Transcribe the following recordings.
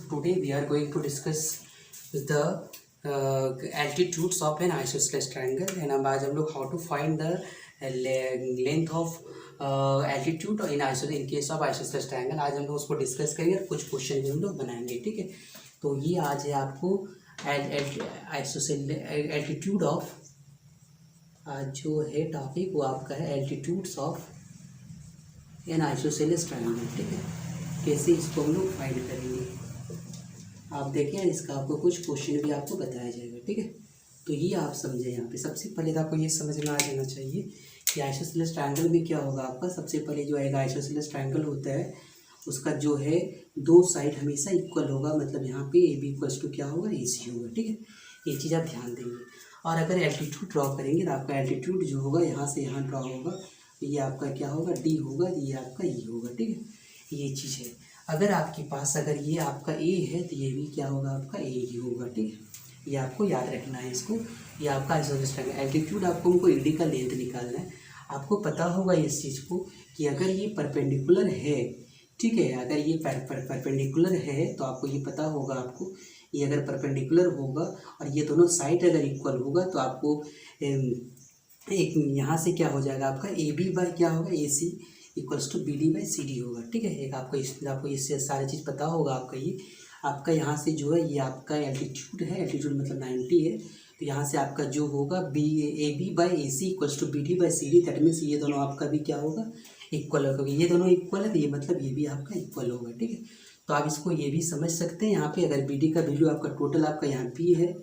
today we are going to discuss the altitudes of an isosceles triangle and आज हम लोग how to find the length of altitude in case of isosceles triangle आज हम लोग उसको discuss करेंगे और कुछ क्वेश्चन भी हम लोग बनाएंगे। ठीक है, तो ये आज है आपको एल्टीट्यूड ऑफ, आज जो है टॉपिक वो आपका है altitudes of an isosceles triangle. ठीक है, कैसे इसको हम लोग फाइंड करेंगे आप देखें, इसका आपको कुछ क्वेश्चन भी आपको बताया जाएगा। ठीक है, तो ये आप समझें। यहाँ पे सबसे पहले तो आपको ये समझ में आ जाना चाहिए कि आइसोसेलेस ट्रायंगल में क्या होगा आपका। सबसे पहले जो है आइसोसेलेस ट्रायंगल होता है उसका जो है दो साइड हमेशा इक्वल होगा, मतलब यहाँ पे ए बी इक्वल्स टू क्या होगा, ए सी होगा। ठीक है, ये चीज़ आप ध्यान देंगे। और अगर एल्टीट्यूड ड्रॉ करेंगे तो आपका एल्टीट्यूड जो होगा यहाँ से यहाँ ड्रॉ होगा, ये आपका क्या होगा, डी होगा, ये आपका ई होगा। ठीक है, ये चीज़ है। अगर आपके पास अगर ये आपका ए है तो ये भी क्या होगा, आपका ए ही होगा। ठीक है, ये आपको याद रखना है इसको। ये आपका आइसोसेलेस ट्रायंगल एल्टीट्यूड आपको उनको ए डी का लेंथ निकालना है। आपको पता होगा इस चीज़ को कि अगर ये परपेंडिकुलर है, ठीक है, अगर ये परपेंडिकुलर है तो आपको ये पता होगा, आपको ये अगर परपेंडिकुलर होगा और ये दोनों साइड अगर इक्वल होगा तो आपको एक यहाँ से क्या हो जाएगा, आपका ए बी बाई क्या होगा, a C equals to B D by C d होगा। ठीक है, एक आपको इससे सारी चीज़ पता होगा। आपका यहाँ से जो है ये आपका एल्टीट्यूड है, एल्टीट्यूड मतलब 90 है, तो यहाँ से आपका जो होगा B A B by A C equals to B D by C D. That means ये दोनों आपका भी क्या होगा, इक्वल होगा। ये दोनों इक्वल है तो ये मतलब ये भी आपका इक्वल होगा। ठीक है, तो आप इसको ये भी समझ सकते हैं। यहाँ पे अगर बी डी का वैल्यू आपका टोटल आपका यहाँ बी है,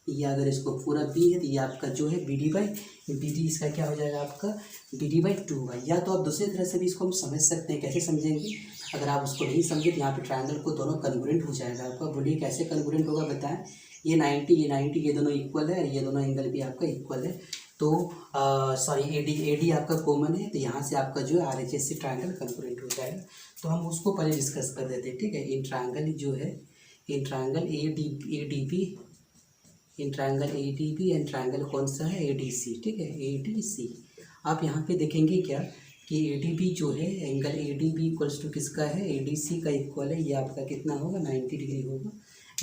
ये अगर इसको पूरा बी है तो ये आपका जो है बी डी इसका क्या हो जाएगा, आपका बी डी बाई 2 होगा। या तो आप दूसरी तरह से भी इसको हम समझ सकते हैं। कैसे समझेंगे, अगर आप उसको नहीं समझे तो यहाँ पे ट्रायंगल को दोनों कन्ग्रुएंट हो जाएगा आपका। बोलिए कैसे कन्ग्रुएंट होगा बताएं। ये 90 ये दोनों इक्वल है और ये दोनों एंगल भी आपका इक्वल है। तो सॉरी ए डी आपका कॉमन है, तो यहाँ से आपका जो है आर एच एस से ट्रायंगल कन्ग्रुएंट हो जाएगा। तो हम उसको पहले डिस्कस कर देते हैं। ठीक है, इन ट्रायंगल जो है, in triangle A D B, in triangle A D B and triangle कौन सा है, ए डी सी। ठीक है, ए डी सी। आप यहाँ पे देखेंगे क्या कि ए डी बी जो है, angle A D B equals to किसका है, ए डी सी का इक्वल है। ये आपका कितना होगा, 90 डिग्री होगा।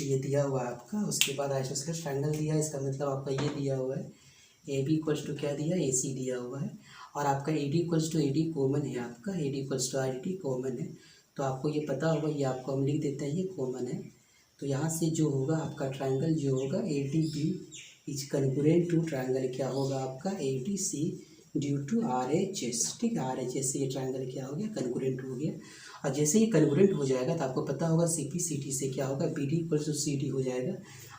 ये दिया हुआ है आपका। उसके बाद आइसोसेलेस ट्रायंगल दिया है, इसका मतलब आपका ये दिया हुआ है, ए बी इक्वल्स टू क्या दिया, ए सी दिया हुआ है। और आपका A D equals to A D common है, आपका A D equals to I D common है। तो आपको ये पता होगा, ये आपको हम लिख देते हैं, ये कॉमन है। तो यहाँ से जो होगा आपका ट्रायंगल जो होगा A D B is congruent to triangle क्या होगा आपका, A D C due to R H S. ठीक है, आर एच एस से ये ट्रायंगल क्या हो गया, कन्ग्रुएंट हो गया। और जैसे ये कन्ग्रुएंट हो जाएगा तो आपको पता होगा सी पी सी टी से क्या होगा, B D equals to C D हो जाएगा।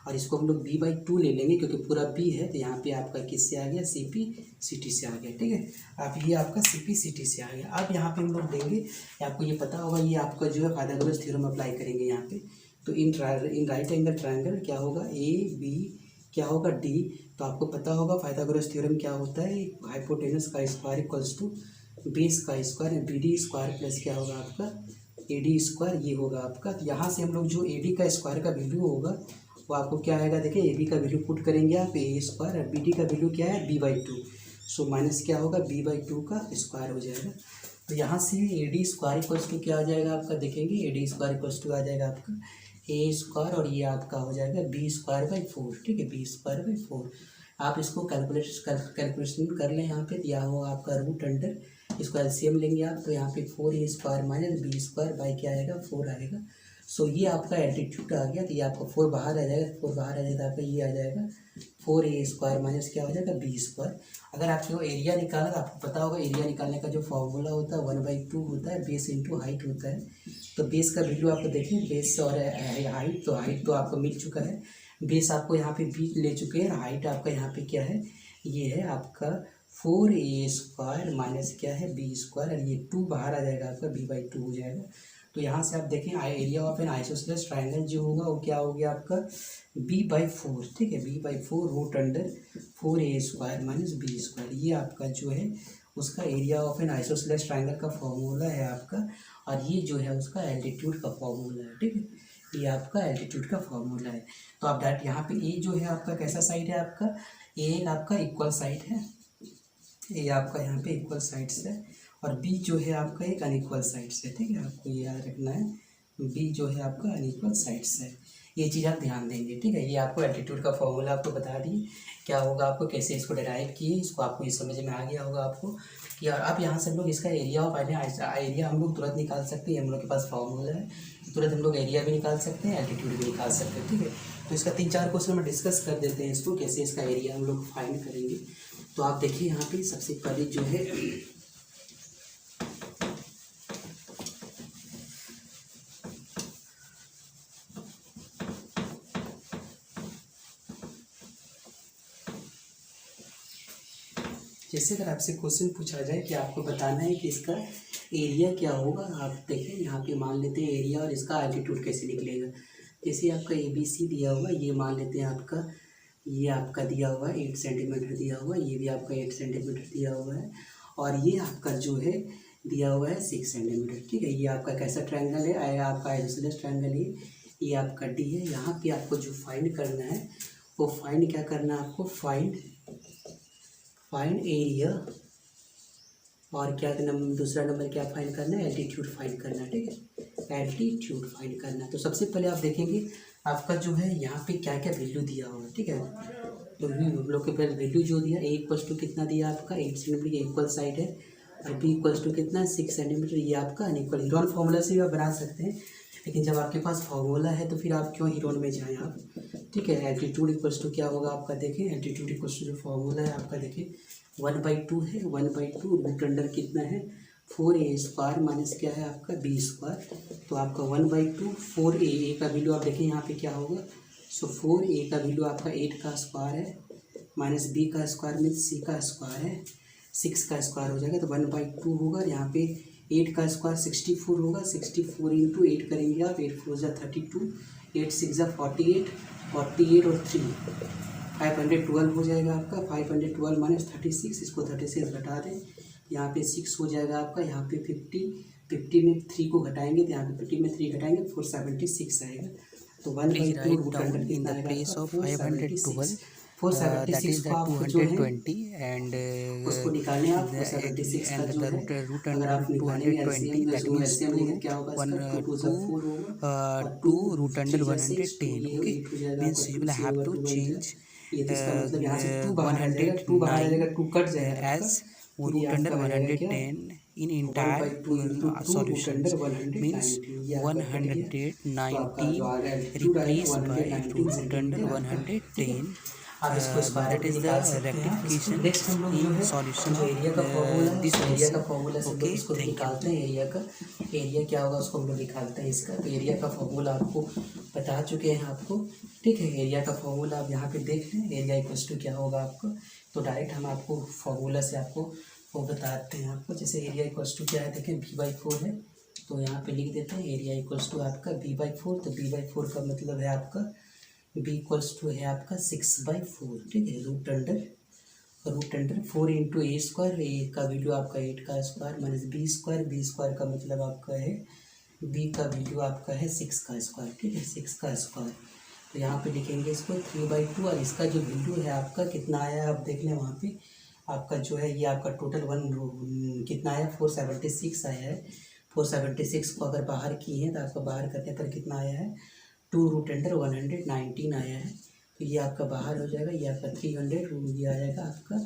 और इसको हम लोग बी बाई 2 ले लेंगे क्योंकि पूरा बी है, तो यहाँ पे आपका किससे आ गया, सी पी सी टी से आ गया। ठीक है, आप ये आपका सी पी सी टी से आ गया। अब यहाँ पे हम लोग देंगे, आपको ये पता होगा, ये आपका जो है पाइथागोरस थ्योरम अप्लाई करेंगे यहाँ पे। तो इन राइट एंगल ट्रायंगल क्या होगा, ए बी क्या होगा, डी। तो आपको पता होगा पाइथागोरस थ्योरम क्या होता है, हाइपोटेनस का स्क्वायर इक्वल्स टू बेस का square, B D square plus क्या होगा आपका, ए डी स्क्वायर, ये होगा आपका। तो यहाँ से हम लोग जो ए डी का स्क्वायर का वैल्यू होगा वो आपको क्या आएगा, देखिए ए बी का वैल्यू पुट करेंगे आप, ए स्क्वायर, और बी डी का वैल्यू क्या है, बी बाई 2। सो माइनस क्या होगा, बी बाई 2 का स्क्वायर हो जाएगा। तो यहाँ से a d square equals to क्या आ जाएगा आपका, देखेंगे a d square equals to आ जाएगा आपका ए स्क्वायर, और ये आपका हो जाएगा बी स्क्वायर बाई 4। ठीक है, बी स्क्वायर बाई 4। आप इसको कैलकुलेशन कर लें। यहाँ पे दिया हुआ आपका रूट अंडर, इसको एलसीएम लेंगे आप, तो यहाँ पे 4 ए square minus B square by क्या आएगा, 4 आएगा। सो ये आपका एल्टीट्यूड आ गया। तो ये आपका 4 बाहर आ जाएगा, 4 बाहर आ जाएगा, आपका ये आ जाएगा 4 ए स्क्वायर माइनस क्या हो जाएगा, बी स्क्वायर। अगर आपको एरिया निकालना तो आपको पता होगा, एरिया निकालने का जो फॉर्मूला होता है 1/2 होता है, बेस इंटू हाइट होता है। तो बेस का वैल्यू आपको देखिए, बेस और हाइट, तो हाइट तो आपको मिल चुका है, बेस आपको यहाँ पे बी ले चुके हैं, हाइट आपका यहाँ पे क्या है, ये है आपका 4 ए स्क्वायर माइनस क्या है, बी स्क्वायर, और ये 2 बाहर आ जाएगा आपका, बी बाई 2 हो जाएगा। तो यहाँ से आप देखें area of an isosceles triangle जो होगा वो क्या हो गया आपका, बी बाई 4। ठीक है, B by 4 root under 4 A square minus B square. ये आपका जो है उसका area of an isosceles triangle का फॉर्मूला है आपका, और ये जो है उसका एल्टीट्यूड का फॉर्मूला है। ठीक है, ये आपका एल्टीट्यूड का फॉर्मूला है। तो आप डायरेक्ट यहाँ पे ए जो है आपका कैसा साइड है आपका, ए आपका इक्वल साइड है, ए आपका यहाँ पे इक्वल साइड्स है, और बी जो है आपका एक अनइक्वल साइड्स है। ठीक है, आपको ये याद रखना है, बी जो है आपका अनइक्वल साइड्स है। ये चीज़ आप ध्यान देंगे, ठीक है। ये आपको एल्टीट्यूड का फॉर्मूला आपको बता दिए क्या होगा, आपको कैसे इसको डिराइव किए, इसको आपको ये समझ में आ गया होगा आपको कि अब यहाँ से हम लोग इसका एरिया ऑफ एरिया हम लोग तुरंत निकाल सकते हैं। हम लोग के पास फॉर्मूला है, तुरंत हम लोग एरिया भी निकाल सकते हैं, एल्टीट्यूड भी निकाल सकते हैं, ठीक है। तो इसका 3-4 क्वेश्चन में डिस्कस कर देते हैं इसको, कैसे इसका एरिया हम लोग फाइंड करेंगे। तो आप देखिए यहाँ पे सबसे पहले जो है जैसे अगर आपसे क्वेश्चन पूछा जाए कि आपको बताना है कि इसका एरिया क्या होगा, आप देखें यहाँ पे मान लेते हैं एरिया और इसका एल्टीट्यूड कैसे निकलेगा। जैसे आपका ABC दिया हुआ, ये मान लेते हैं आपका, ये आपका दिया हुआ है 8 सेंटीमीटर दिया हुआ है, ये भी आपका 8 सेंटीमीटर दिया हुआ है, और ये आपका जो है दिया हुआ है 6 सेंटीमीटर, ठीक है। ये आपका कैसा ट्रायंगल है, आपका आइसोसेलेस ट्रायंगल है, ये आपका D है। यहाँ पे आपको जो फाइंड करना है वो फाइंड क्या करना है आपको, फाइंड एरिया, और क्या दूसरा नंबर क्या फाइंड करना है, एल्टीट्यूड फाइंड करना है, ठीक है। एल्टीट्यूड फाइंड करना है। तो सबसे पहले आप देखेंगे आपका जो है यहाँ पे क्या क्या वैल्यू दिया हुआ है, ठीक है। तो हम लोग के पास वैल्यू जो दिया A इक्वल्स टू कितना दिया आपका 8 सेंटीमीटर, ये इक्वल साइड है, और B इक्वल्स टू कितना 6 सेंटीमीटर, ये आपका अनइक्वल। हीरोन फार्मूला से भी आप बना सकते हैं, लेकिन जब आपके पास फार्मूला है तो फिर आप क्यों हीरोन में जाएँ आप, ठीक है। एल्टीट्यूड इक्वल्स टू क्या होगा आपका, देखें एल्टीट्यूड इक्वल्स टू जो फार्मूला है आपका, देखें 1/2 है, 1/2 रूट अंडर कितना है 4A² माइनस क्या है आपका B²। तो आपका 1/2 4A का वैल्यू आप देखें यहाँ पे क्या होगा, सो 4A का वैल्यू आपका 8 का स्क्वायर है, माइनस B का स्क्वायर मीन्स C का स्क्वायर है, 6 का स्क्वायर हो जाएगा तो 1/2 होगा। यहाँ पे 8 का स्क्वायर 64 होगा, 64 इंटू 8 करेंगे आप, 8 4 जा 32, 8 6 जा 48, 48 और 3 512 हो जाएगा आपका। 512 माइनस 36, इसको 36 घटा दें, यहाँ पे 6 हो जाएगा आपका, यहाँ पे 50 में 3 को घटाएंगे तो यहाँ पे 50 में 3 घटाएंगे 476 आएगा। तो 1/2 रूट अंडर कितना आएगा आपका 476 को आप जो है 220 and उसको निकालें आप 476 का जो है अगर आप निकालेंगे एलसीएम, that तो means एलसीएम लेंगे क्या होगा इसका 2 + 4 होगा और 2 root under 3 110, ये okay, 8 हो जाएगा means आपका you 2 will से have होगा to 2 change ये तो इसका मतलब यहाँ से 2 बाहर आ जाएगा, 2 बाहर आ जाएगा, 2 कट जाएगा as root under 110 in entire solution means 190 replaced by root under 110. आप इसको स्क्वायर That भी is the निकाल सकते हैं। rectification नेक्स्ट हम लोग जो in है solution जो एरिया का फॉर्मूला है, this एरिया का question. फॉर्मूला से हम लोग Okay, इसको thank you. निकालते हैं। एरिया का एरिया क्या होगा उसको हम लोग निकालते हैं इसका। तो एरिया का फॉर्मूला आपको बता चुके हैं आपको, ठीक है। एरिया का फॉर्मूला आप यहाँ पे देख लें, एरिया इक्वल्स टू क्या होगा आपको, तो डायरेक्ट हम आपको फॉर्मूला से आपको वो बताते हैं आपको। जैसे एरिया इक्वल्स टू क्या है, देखें B/4 है, तो यहाँ पे लिख देते हैं एरिया इक्वल्स टू आपका B/4। तो B/4 का मतलब है आपका B इक्वल्स टू है आपका 6/4, ठीक है। Root under 4 into A², A का वैल्यू आपका 8 का स्क्वायर माइनस B² का मतलब आपका है B का वैल्यू आपका है 6 का स्क्वायर, ठीक है, 6 का स्क्वायर। तो यहाँ पे लिखेंगे इसको 3/2 और इसका जो वैल्यू है आपका कितना आया है आप देख लें वहाँ पे आपका जो है ये आपका टोटल कितना आया 476 आया है। 476 को अगर बाहर किए हैं तो आपका बाहर करने पर कितना आया है 2 रूट अंडर 119 आया है। तो ये आपका बाहर हो जाएगा, ये आपका 300 ये आ जाएगा आपका,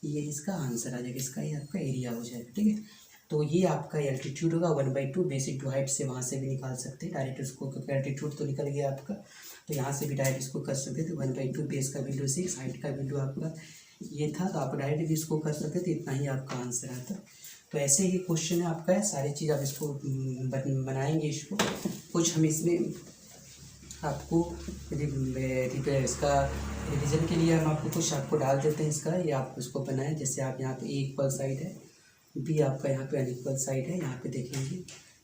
ये इसका आंसर आ जाएगा, इसका ये आपका एरिया हो जाएगा, ठीक है। तो ये आपका एल्टीट्यूड होगा 1/2 बेसिक टू हाइट से वहाँ से भी निकाल सकते हैं डायरेक्ट उसको, क्योंकि एल्टीट्यूड तो निकल गया आपका, तो यहाँ से भी डायरेक्ट इसको कर सकते थे। 1/2 बेस का वैल्यू 6, हाइट का वैल्यू आपका ये था, तो आप डायरेक्ट भी इसको कर सकते थे, इतना ही आपका आंसर आता। तो ऐसे ही क्वेश्चन है आपका है, सारी चीज़ आप इसको बनाएंगे इसको। कुछ हम इसमें आपको इसका रिवीजन के लिए हम आपको कुछ आपको डाल देते हैं इसका, ये आप उसको बनाएं। जैसे आप यहाँ पे A इक्वल साइड है, B आपका यहाँ पे अनइक्वल साइड है, यहाँ पे देखेंगे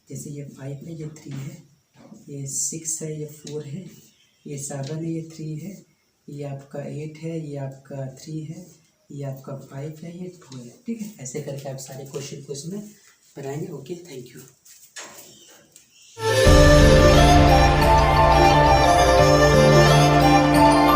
जैसे ये 5 है, ये 3 है, ये 6 है, ये 4 है, ये 7 है, ये 3 है, ये आपका 8 है, ये आपका 3 है, ये आपका 5 है, ये 2 है, ठीक है। ऐसे करके आप सारे क्वेश्चन को इसमें बनाएंगे। Okay, thank you.